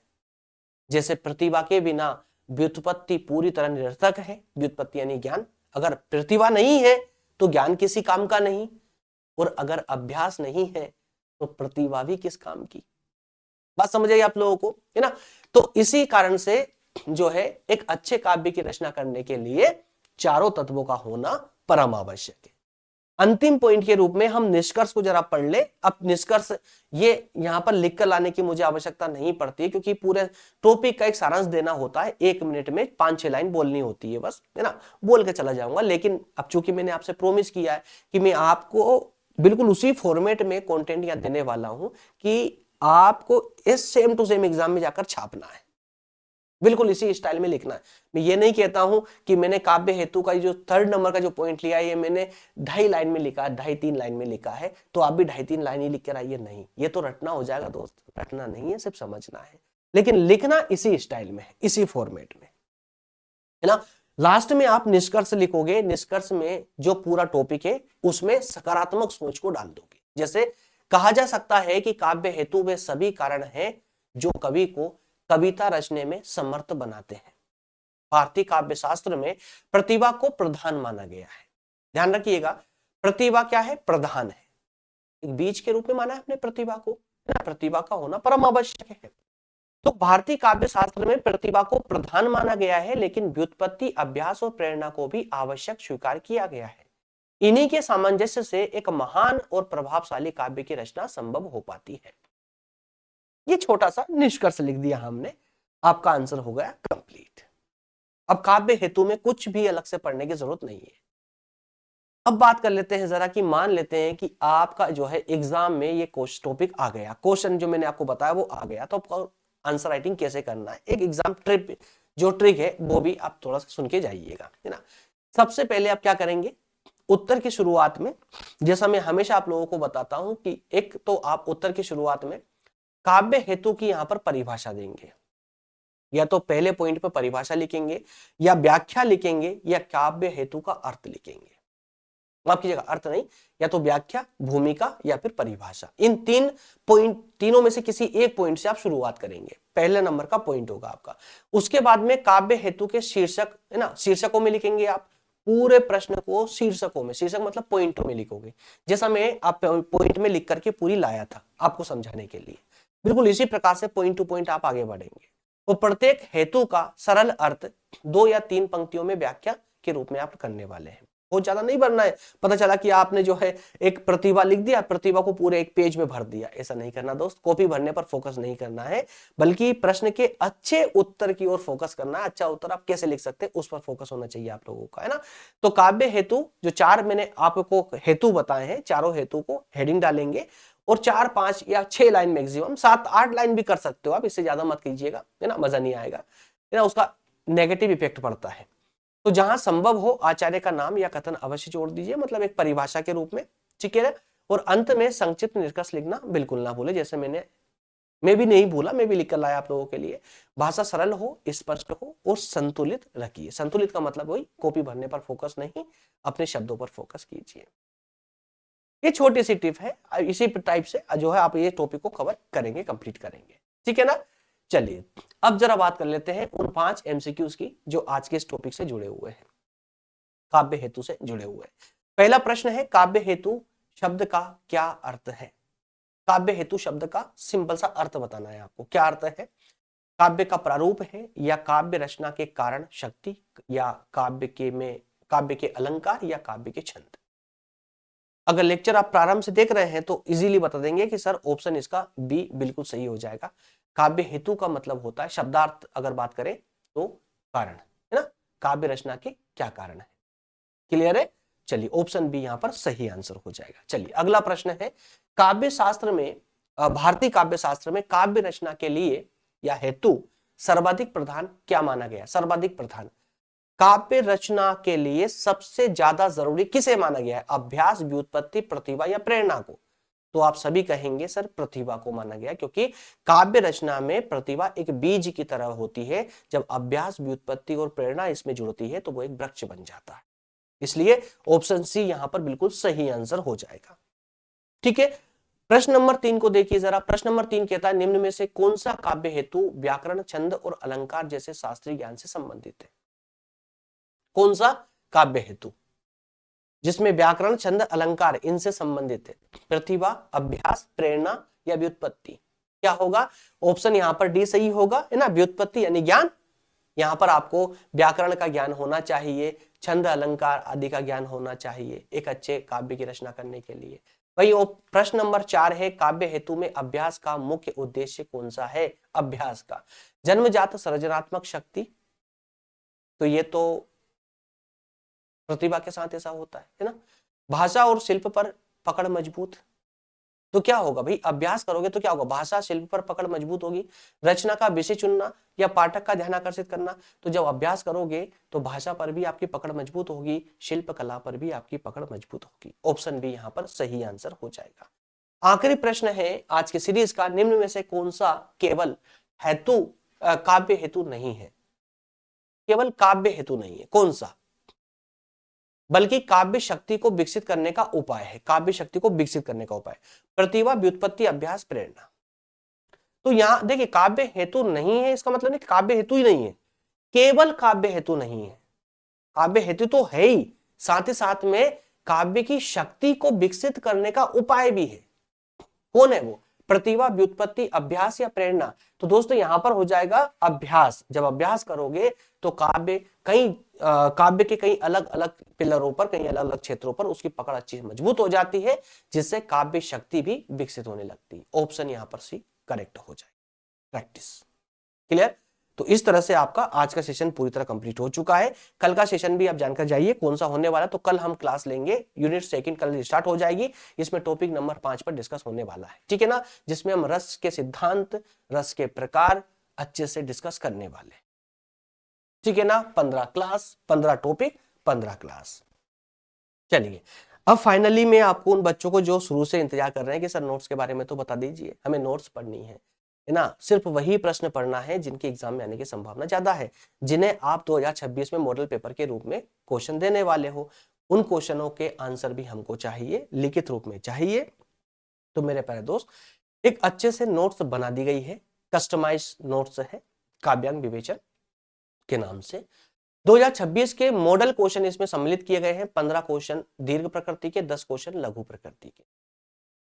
जैसे प्रतिभा के बिना व्युत्पत्ति पूरी तरह निरर्थक है, व्युत्पत्ति यानी ज्ञान। अगर प्रतिभा नहीं है तो ज्ञान किसी काम का नहीं, और अगर अभ्यास नहीं है तो प्रतिभा भी किस काम की। बात समझ आई आप लोगों को, है ना। तो इसी कारण से जो है एक अच्छे काव्य की रचना करने के लिए चारों तत्वों का होना परम आवश्यक है। अंतिम पॉइंट के रूप में हम निष्कर्ष को जरा पढ़ ले। अब निष्कर्ष ये यहां पर लिख कर लाने की मुझे आवश्यकता नहीं पड़ती, क्योंकि पूरे टॉपिक का एक सारांश देना होता है, 1 मिनट में 5-6 लाइन बोलनी होती है बस, है ना, बोल के चला जाऊंगा। लेकिन अब चूंकि मैंने आपसे प्रोमिस किया है कि मैं आपको बिल्कुल उसी फॉर्मेट में कंटेंट यहां देने वाला हूं कि आपको इस सेम टू सेम एग्जाम में जाकर छापना है, बिल्कुल इसी स्टाइल में लिखना है। मैं ये नहीं कहता हूं कि मैंने काव्य हेतु का जो 3rd नंबर का जो पॉइंट लिया है ये मैंने 2.5 लाइन में लिखा है, 2.5-3 लाइन में लिखा है, तो आप भी 2.5-3 लाइन ही लिख कर आइए। नहीं, ये तो रटना हो जाएगा दोस्त, रटना नहीं है, सिर्फ समझना है, लेकिन लिखना इसी स्टाइल में, इसी फॉर्मेट में, है ना। लास्ट में आप निष्कर्ष लिखोगे, निष्कर्ष में जो पूरा टॉपिक है उसमें सकारात्मक सोच को डाल दोगे। जैसे कहा जा सकता है कि काव्य हेतु वे सभी कारण हैं जो कवि को कविता रचने में समर्थ बनाते हैं। भारतीय काव्य शास्त्र में प्रतिभा को प्रधान माना गया है। ध्यान रखिएगा, प्रतिभा क्या है? प्रधान है, एक बीज के रूप में माना है अपने प्रतिभा को, प्रतिभा का होना परम आवश्यक है। तो भारतीय काव्य शास्त्र में प्रतिभा को प्रधान माना गया है, लेकिन व्युत्पत्ति, अभ्यास और प्रेरणा को भी आवश्यक स्वीकार किया गया है। इन्हीं के सामंजस्य से एक महान और प्रभावशाली काव्य की रचना संभव हो पाती है। ये छोटा सा निष्कर्ष लिख दिया हमने, आपका आंसर हो गया कंप्लीट। अब काव्य हेतु में कुछ भी अलग से पढ़ने की जरूरत नहीं है। अब बात कर लेते हैं जरा कि मान लेते हैं कि आपका जो है एग्जाम में ये टॉपिक आ गया, क्वेश्चन जो मैंने आपको बताया वो आ गया, तो आपको आंसर राइटिंग कैसे करना है, एक एग्जाम ट्रिक जो ट्रिक है वो भी आप थोड़ा सा सुन के जाइएगा, है ना। सबसे पहले आप क्या करेंगे, उत्तर की शुरुआत में, जैसा मैं हमेशा आप लोगों को बताता हूं कि एक तो आप उत्तर की शुरुआत में काव्य हेतु की यहां पर परिभाषा देंगे, या तो पहले पॉइंट पर परिभाषा लिखेंगे, या व्याख्या लिखेंगे, या काव्य हेतु का अर्थ लिखेंगे। माफ कीजिएगा, अर्थ नहीं, या तो व्याख्या, भूमिका, या फिर परिभाषा। इन 3 पॉइंट, तीनों में से किसी एक पॉइंट से आप शुरुआत करेंगे, पहले नंबर का पॉइंट होगा आपका। उसके बाद में काव्य हेतु के शीर्षक, है ना, शीर्षकों में लिखेंगे आप पूरे प्रश्न को, शीर्षकों में, शीर्षक मतलब पॉइंटों में लिखोगे, जैसा मैं आप पॉइंट में लिख करके पूरी लाया था आपको समझाने के लिए। बिल्कुल इसी प्रकार से पॉइंट टू पॉइंट आप आगे बढ़ेंगे। वो प्रत्येक हेतु का सरल अर्थ 2 या 3 पंक्तियों में व्याख्या के रूप में आप करने वाले हैं। बहुत ज्यादा नहीं भरना है। पता चला कि आपने जो है एक प्रतिभा लिख दिया, प्रतिभा को पूरे एक पेज में भर दिया, ऐसा नहीं करना दोस्त। कॉपी भरने पर फोकस नहीं करना है, बल्कि प्रश्न के अच्छे उत्तर की ओर फोकस करना है। अच्छा उत्तर आप कैसे लिख सकते हैं उस पर फोकस होना चाहिए आप लोगों का, है ना। तो काव्य हेतु जो 4 मैंने आपको हेतु बताए हैं, चारों हेतु को हेडिंग डालेंगे और 4, 5 या 6 लाइन मैक्सिमम, 7, 8 लाइन भी कर सकते हो आप, इससे ज्यादा मत कीजिएगा, है ना, मजा नहीं आएगा, है ना, उसका नेगेटिव इफेक्ट पड़ता है। तो जहां संभव हो आचार्य का नाम या कथन अवश्य जोड़ दीजिए, मतलब एक परिभाषा के रूप में, ठीक है। और अंत में संक्षिप्त निष्कर्ष लिखना बिल्कुल ना भूले, जैसे मैं भी नहीं भूला, मैं भी लिख कर लाया आप लोगों के लिए। भाषा सरल हो, स्पष्ट हो और संतुलित रखिए। संतुलित का मतलब वही, कॉपी भरने पर फोकस नहीं, अपने शब्दों पर फोकस कीजिए। ये छोटी सी टिप है, इसी टाइप से जो है आप ये टॉपिक को कवर करेंगे, कंप्लीट करेंगे, ठीक है ना। चलिए अब जरा बात कर लेते हैं उन 5 एमसीक्यूज की जो आज के इस टॉपिक से जुड़े हुए हैं, काव्य हेतु से जुड़े हुए। पहला प्रश्न है, काव्य हेतु शब्द का क्या अर्थ है। काव्य हेतु शब्द का सिंपल सा अर्थ बताना है आपको, क्या अर्थ है। काव्य का प्रारूप है, या काव्य रचना के कारण शक्ति, या काव्य के अलंकार, या काव्य के छंद। अगर लेक्चर आप प्रारंभ से देख रहे हैं तो इजीली बता देंगे कि सर ऑप्शन इसका बी बिल्कुल सही हो जाएगा। काव्य हेतु का मतलब होता है, शब्दार्थ अगर बात करें तो कारण, है ना, काव्य रचना के क्या कारण है। क्लियर है। चलिए ऑप्शन बी यहां पर सही आंसर हो जाएगा। चलिए अगला प्रश्न है, काव्य शास्त्र में, भारतीय काव्य शास्त्र में काव्य रचना के लिए या हेतु सर्वाधिक प्रधान क्या माना गया। सर्वाधिक प्रधान काव्य रचना के लिए सबसे ज्यादा जरूरी किसे माना गया है। अभ्यास, व्युत्पत्ति, प्रतिभा या प्रेरणा को। तो आप सभी कहेंगे सर प्रतिभा को माना गया, क्योंकि काव्य रचना में प्रतिभा एक बीज की तरह होती है। जब अभ्यास, व्युत्पत्ति और प्रेरणा इसमें जुड़ती है तो वो एक वृक्ष बन जाता है। इसलिए ऑप्शन सी यहां पर बिल्कुल सही आंसर हो जाएगा, ठीक है। प्रश्न नंबर 3 को देखिए जरा। प्रश्न नंबर 3 कहता है, निम्न में से कौन सा काव्य हेतु व्याकरण, छंद और अलंकार जैसे शास्त्रीय ज्ञान से संबंधित है। कौन सा काव्य हेतु जिसमें व्याकरण, छंद, अलंकार इनसे संबंधित है। प्रतिभा, अभ्यास, प्रेरणा या व्युत्पत्ति। क्या होगा, ऑप्शन यहां पर डी सही होगा, है ना। व्युत्पत्ति यानी ज्ञान, यहां पर आपको व्याकरण का ज्ञान होना चाहिए, छंद, अलंकार आदि का ज्ञान होना चाहिए एक अच्छे काव्य की रचना करने के लिए। वही प्रश्न नंबर 4 है, काव्य हेतु में अभ्यास का मुख्य उद्देश्य कौन सा है। अभ्यास का जन्मजात सृजनात्मक शक्ति, तो ये तो प्रतिभा के साथ ऐसा होता है ना। भाषा और शिल्प पर पकड़ मजबूत, तो क्या होगा भाई, अभ्यास करोगे तो क्या होगा, भाषा शिल्प पर पकड़ मजबूत होगी। रचना का विषय चुनना या पाठक का ध्यान आकर्षित करना, तो जब अभ्यास करोगे तो भाषा पर भी आपकी पकड़ मजबूत होगी, शिल्प कला पर भी आपकी पकड़ मजबूत होगी। ऑप्शन बी यहां पर सही आंसर हो जाएगा। आखिरी प्रश्न है आज के सीरीज का, निम्न में से कौन सा केवल हेतु काव्य हेतु नहीं है। केवल काव्य हेतु नहीं है, कौन सा, बल्कि काव्य शक्ति को विकसित करने का उपाय है। काव्य शक्ति को विकसित करने का उपाय, प्रतिभा, व्युत्पत्ति, अभ्यास, प्रेरणा। तो यहां देखिए काव्य हेतु नहीं है, इसका मतलब नहीं काव्य हेतु ही नहीं है, केवल काव्य हेतु नहीं है। काव्य हेतु तो है ही, साथ ही साथ में काव्य की शक्ति को विकसित करने का उपाय भी है। कौन है वो, प्रतिभा, व्युत्पत्ति, अभ्यास या प्रेरणा। तो दोस्तों यहां पर हो जाएगा अभ्यास। जब अभ्यास करोगे तो काव्य के कई अलग अलग पिलरों पर, कई अलग अलग क्षेत्रों पर उसकी पकड़ अच्छी मजबूत हो जाती है, जिससे काव्य शक्ति भी विकसित होने लगती है। ऑप्शन यहां पर सी करेक्ट हो जाए, प्रैक्टिस। क्लियर। तो इस तरह से आपका आज का सेशन पूरी तरह कंप्लीट हो चुका है। कल का सेशन भी आप जानकर जाइए कौन सा होने वाला है। तो कल हम क्लास लेंगे, यूनिट सेकंड कल स्टार्ट हो जाएगी। इसमें टॉपिक नंबर 5 पर डिस्कस होने वाला है, ठीक है ना, जिसमें हम रस के सिद्धांत, रस के प्रकार अच्छे से डिस्कस करने वाले, ठीक है ना। 15 क्लास, 15 टॉपिक, 15 क्लास। चलिए अब फाइनली मैं आपको उन बच्चों को जो शुरू से इंतजार कर रहे हैं कि सर नोट्स के बारे में तो बता दीजिए, हमें नोट्स पढ़नी है ना। सिर्फ वही प्रश्न पढ़ना है जिनके एग्जाम में आने की संभावना ज्यादा है, जिन्हें आप 2026 में मॉडल पेपर के रूप में क्वेश्चन देने वाले हो। उन क्वेश्चनों के आंसर भी हमको चाहिए, लिखित रूप में चाहिए। तो मेरे प्यारे दोस्त, एक अच्छे से नोट्स बना दी गई है, कस्टमाइज नोट्स है, काव्यांग विवेचन के नाम से। 2026 के मॉडल क्वेश्चन इसमें सम्मिलित किए गए हैं। 15 क्वेश्चन दीर्घ प्रकृति के, 10 क्वेश्चन लघु प्रकृति के।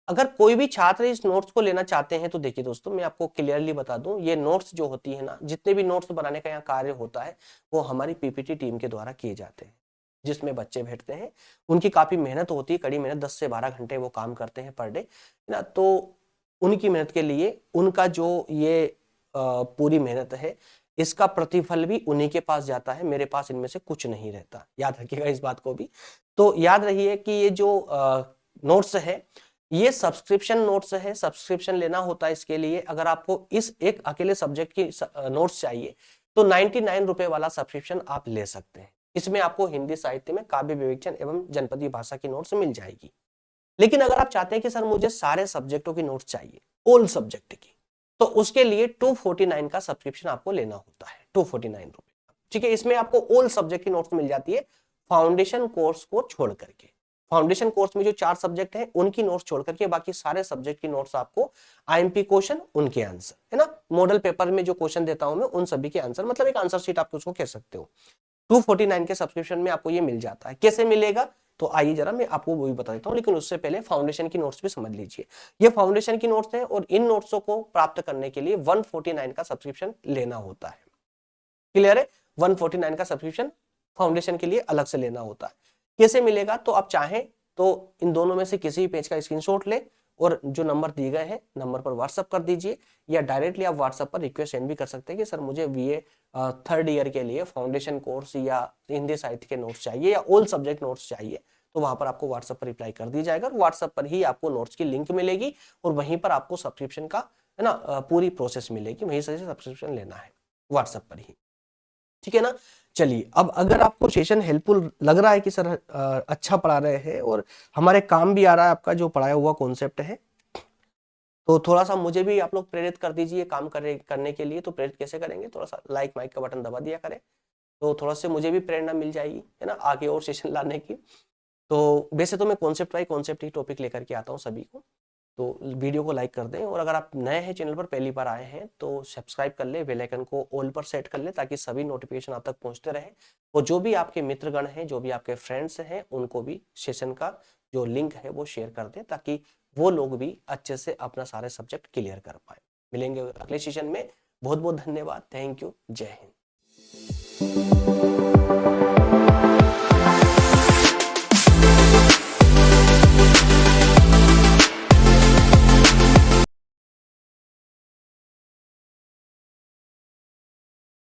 अगर कोई भी छात्र इस नोट्स को लेना चाहते हैं तो देखिए दोस्तों, मैं आपको क्लियरली बता दूं, ये नोट्स जो होती है ना, जितने भी नोट्स बनाने का यहाँ कार्य होता है वो हमारी पीपीटी टीम के द्वारा किए जाते हैं। जिसमें बच्चे बैठते हैं, उनकी काफी मेहनत होती है, कड़ी मेहनत, 10 से 12 घंटे वो काम करते हैं पर डे ना। तो उनकी मेहनत के लिए उनका जो ये पूरी मेहनत है, इसका प्रतिफल भी उन्हीं के पास जाता है, मेरे पास इनमें से कुछ नहीं रहता। याद रखिएगा इस बात को भी। तो याद रहिए कि ये जो नोट्स है, ये सब्सक्रिप्शन नोट्स है, सब्सक्रिप्शन लेना होता है इसके लिए। अगर आपको इस एक अकेले सब्जेक्ट की नोट्स चाहिए तो 99 रुपए वाला सब्सक्रिप्शन आप ले सकते हैं। इसमें आपको हिंदी साहित्य में काव्य विवेचन एवं जनपदीय भाषा की नोट्स मिल जाएगी। लेकिन अगर आप चाहते हैं कि सर मुझे सारे सब्जेक्टों की नोट्स चाहिए, ऑल सब्जेक्ट की, तो उसके लिए 249 का सब्सक्रिप्शन आपको लेना होता है, 249 रुपए। ठीक है, इसमें आपको ऑल सब्जेक्ट की नोट्स मिल जाती है, फाउंडेशन कोर्स को छोड़ करके। फाउंडेशन कोर्स में जो 4 सब्जेक्ट हैं उनकी नोट्स छोड़ करके बाकी सारे सब्जेक्ट की नोट्स आपको, आईएमपी क्वेश्चन, उनके आंसर, है ना, मॉडल पेपर में जो क्वेश्चन देता हूं मैं उन सभी के आंसर, मतलब एक आंसर शीट आप उसको कह सकते हो। 249 के सब्सक्रिप्शन में आपको ये मिल जाता है। कैसे मिलेगा, तो आइए जरा मैं आपको वो भी बता देता हूँ, लेकिन उससे पहले फाउंडेशन की नोट्स भी समझ लीजिए। ये फाउंडेशन की नोट्स हैं और इन नोट्सों को प्राप्त करने के लिए 149 का सब्सक्रिप्शन लेना होता है। क्लियर है, 149 का सब्सक्रिप्शन फाउंडेशन के लिए अलग से लेना होता है। कैसे मिलेगा, तो आप चाहें तो इन दोनों में से किसी भी पेज का स्क्रीनशॉट ले और जो नंबर दिए गए हैं नंबर पर व्हाट्सअप कर दीजिए, या डायरेक्टली आप व्हाट्सएप पर रिक्वेस्ट सेंड भी कर सकते हैं कि सर मुझे बीए थर्ड ईयर के लिए फाउंडेशन कोर्स या हिंदी साहित्य के नोट्स चाहिए या ऑल सब्जेक्ट नोट्स चाहिए। तो वहां पर आपको व्हाट्सएप पर रिप्लाई कर दी जाएगा और व्हाट्सएप पर ही आपको नोट्स की लिंक मिलेगी और वहीं पर आपको सब्सक्रिप्शन का, है ना, पूरी प्रोसेस मिलेगी, वहीं से सब्सक्रिप्शन लेना है व्हाट्सएप पर ही। ठीक है ना। चलिए, अब अगर आपको सेशन हेल्पफुल लग रहा है कि सर अच्छा पढ़ा रहे हैं और हमारे काम भी आ रहा है आपका जो पढ़ाया हुआ कॉन्सेप्ट है, तो थोड़ा सा मुझे भी आप लोग प्रेरित कर दीजिए काम करने के लिए। तो प्रेरित कैसे करेंगे, थोड़ा सा लाइक माइक का बटन दबा दिया करें, तो थोड़ा से मुझे भी प्रेरणा मिल जाएगी, है ना, आगे और सेशन लाने की। तो वैसे तो मैं concept by concept he topic लेकर के आता हूँ सभी को। तो वीडियो को लाइक कर दें और अगर आप नए हैं चैनल पर, पहली बार आए हैं, तो सब्सक्राइब कर ले, बेल आइकन को ऑल पर सेट कर ले ताकि सभी नोटिफिकेशन आप तक पहुंचते रहे। और जो भी आपके मित्रगण हैं, जो भी आपके फ्रेंड्स हैं, उनको भी सेशन का जो लिंक है वो शेयर कर दें ताकि वो लोग भी अच्छे से अपना सारे सब्जेक्ट क्लियर कर पाए। मिलेंगे अगले सेशन में। बहुत बहुत धन्यवाद, थैंक यू, जय हिंद।